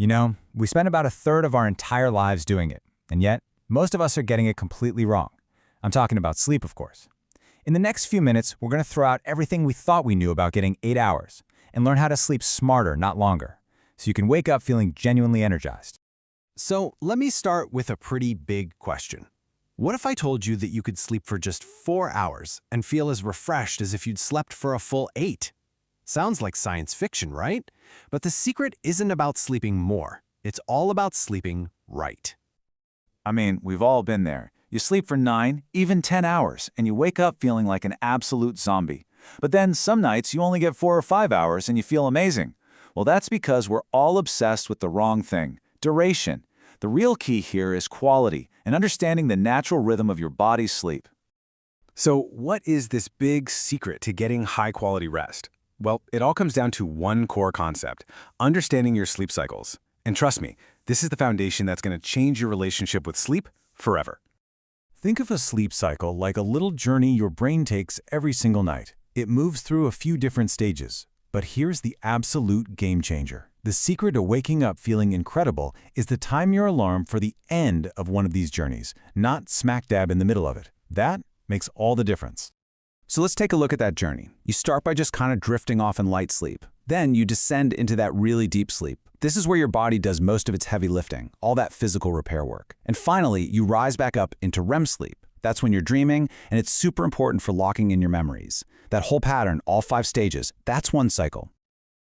You know, we spend about a third of our entire lives doing it, and yet, most of us are getting it completely wrong. I'm talking about sleep, of course. In the next few minutes, we're going to throw out everything we thought we knew about getting 8 hours and learn how to sleep smarter, not longer, so you can wake up feeling genuinely energized. So let me start with a pretty big question. What if I told you that you could sleep for just 4 hours and feel as refreshed as if you'd slept for a full 8? Sounds like science fiction, right? But the secret isn't about sleeping more. It's all about sleeping right. I mean, we've all been there. You sleep for 9, even 10 hours, and you wake up feeling like an absolute zombie. But then some nights you only get 4 or 5 hours and you feel amazing. Well, that's because we're all obsessed with the wrong thing, duration. The real key here is quality and understanding the natural rhythm of your body's sleep. So what is this big secret to getting high-quality rest? Well, it all comes down to one core concept, understanding your sleep cycles. And trust me, this is the foundation that's going to change your relationship with sleep forever. Think of a sleep cycle like a little journey your brain takes every single night. It moves through a few different stages. But here's the absolute game changer. The secret to waking up feeling incredible is to time your alarm for the end of one of these journeys, not smack dab in the middle of it. That makes all the difference. So let's take a look at that journey. You start by just kind of drifting off in light sleep. Then you descend into that really deep sleep. This is where your body does most of its heavy lifting, all that physical repair work. And finally, you rise back up into REM sleep. That's when you're dreaming, and it's super important for locking in your memories. That whole pattern, all 5 stages, that's one cycle.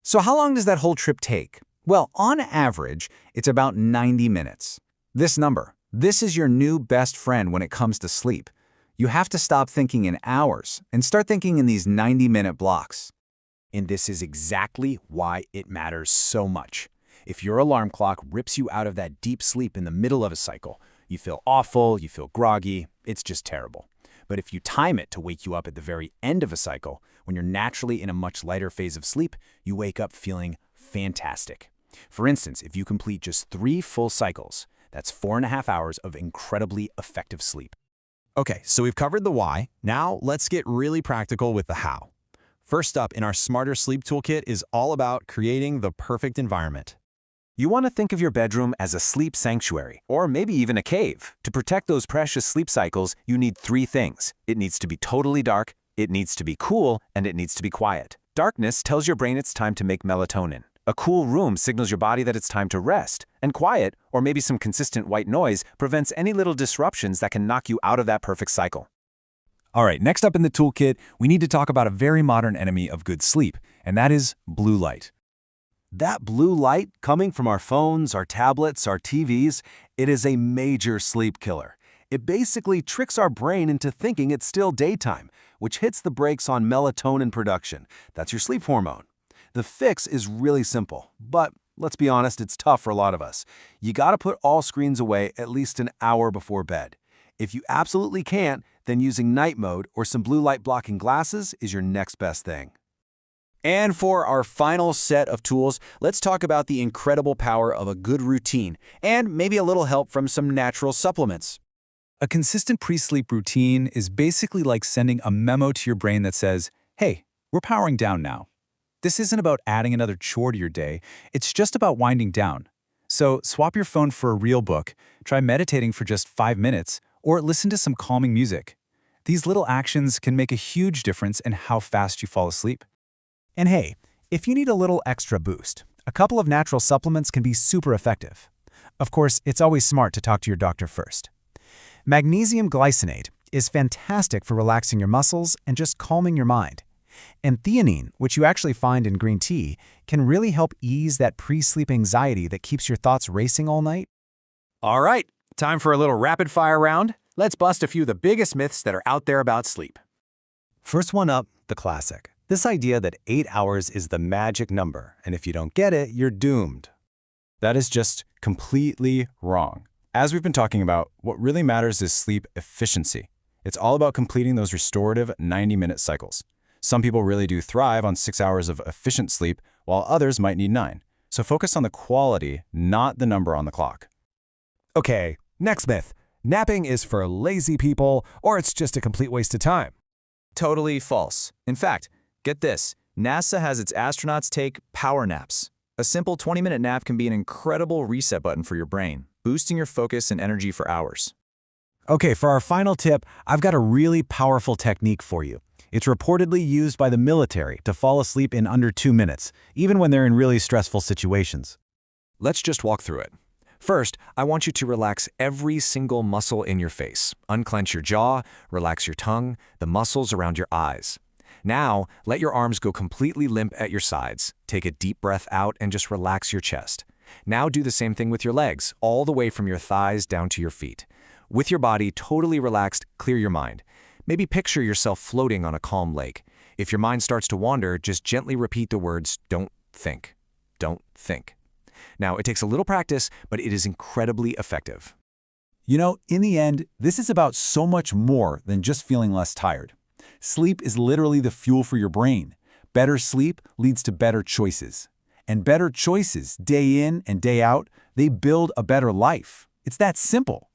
So how long does that whole trip take? Well, on average, it's about 90 minutes. This number, this is your new best friend when it comes to sleep. You have to stop thinking in hours and start thinking in these 90-minute blocks. And this is exactly why it matters so much. If your alarm clock rips you out of that deep sleep in the middle of a cycle, you feel awful, you feel groggy, it's just terrible. But if you time it to wake you up at the very end of a cycle, when you're naturally in a much lighter phase of sleep, you wake up feeling fantastic. For instance, if you complete just 3 full cycles, that's 4.5 hours of incredibly effective sleep. Okay, so we've covered the why. Now let's get really practical with the how. First up in our Smarter Sleep Toolkit is all about creating the perfect environment. You want to think of your bedroom as a sleep sanctuary, or maybe even a cave. To protect those precious sleep cycles, you need 3 things. It needs to be totally dark, it needs to be cool, and it needs to be quiet. Darkness tells your brain it's time to make melatonin. A cool room signals your body that it's time to rest. And quiet, or maybe some consistent white noise, prevents any little disruptions that can knock you out of that perfect cycle. All right, next up in the toolkit, we need to talk about a very modern enemy of good sleep, and that is blue light. That blue light coming from our phones, our tablets, our TVs, it is a major sleep killer. It basically tricks our brain into thinking it's still daytime, which hits the brakes on melatonin production. That's your sleep hormone. The fix is really simple, but let's be honest, it's tough for a lot of us. You gotta put all screens away at least an hour before bed. If you absolutely can't, then using night mode or some blue light blocking glasses is your next best thing. And for our final set of tools, let's talk about the incredible power of a good routine and maybe a little help from some natural supplements. A consistent pre-sleep routine is basically like sending a memo to your brain that says, hey, we're powering down now. This isn't about adding another chore to your day, it's just about winding down. So swap your phone for a real book, try meditating for just 5 minutes, or listen to some calming music. These little actions can make a huge difference in how fast you fall asleep. And hey, if you need a little extra boost, a couple of natural supplements can be super effective. Of course, it's always smart to talk to your doctor first. Magnesium glycinate is fantastic for relaxing your muscles and just calming your mind. And theanine, which you actually find in green tea, can really help ease that pre-sleep anxiety that keeps your thoughts racing all night. All right, time for a little rapid-fire round. Let's bust a few of the biggest myths that are out there about sleep. First one up, the classic. This idea that 8 hours is the magic number, and if you don't get it, you're doomed. That is just completely wrong. As we've been talking about, what really matters is sleep efficiency. It's all about completing those restorative 90-minute cycles. Some people really do thrive on 6 hours of efficient sleep, while others might need 9. So focus on the quality, not the number on the clock. Okay, next myth. Napping is for lazy people, or it's just a complete waste of time. Totally false. In fact, get this, NASA has its astronauts take power naps. A simple 20-minute nap can be an incredible reset button for your brain, boosting your focus and energy for hours. Okay, for our final tip, I've got a really powerful technique for you. It's reportedly used by the military to fall asleep in under 2 minutes, even when they're in really stressful situations. Let's just walk through it. First, I want you to relax every single muscle in your face. Unclench your jaw, relax your tongue, the muscles around your eyes. Now, let your arms go completely limp at your sides. Take a deep breath out and just relax your chest. Now do the same thing with your legs, all the way from your thighs down to your feet. With your body totally relaxed, clear your mind. Maybe picture yourself floating on a calm lake. If your mind starts to wander, just gently repeat the words, "Don't think. Don't think." Now, it takes a little practice, but it is incredibly effective. You know, in the end, this is about so much more than just feeling less tired. Sleep is literally the fuel for your brain. Better sleep leads to better choices. And better choices, day in and day out, they build a better life. It's that simple.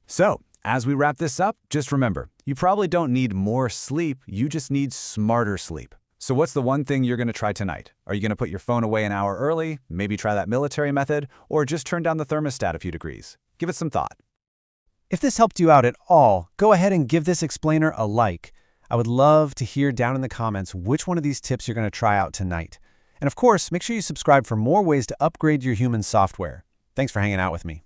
So, as we wrap this up, just remember, you probably don't need more sleep, you just need smarter sleep. So what's the one thing you're going to try tonight? Are you going to put your phone away an hour early, maybe try that military method, or just turn down the thermostat a few degrees? Give it some thought. If this helped you out at all, go ahead and give this explainer a like. I would love to hear down in the comments which one of these tips you're going to try out tonight. And of course, make sure you subscribe for more ways to upgrade your human software. Thanks for hanging out with me.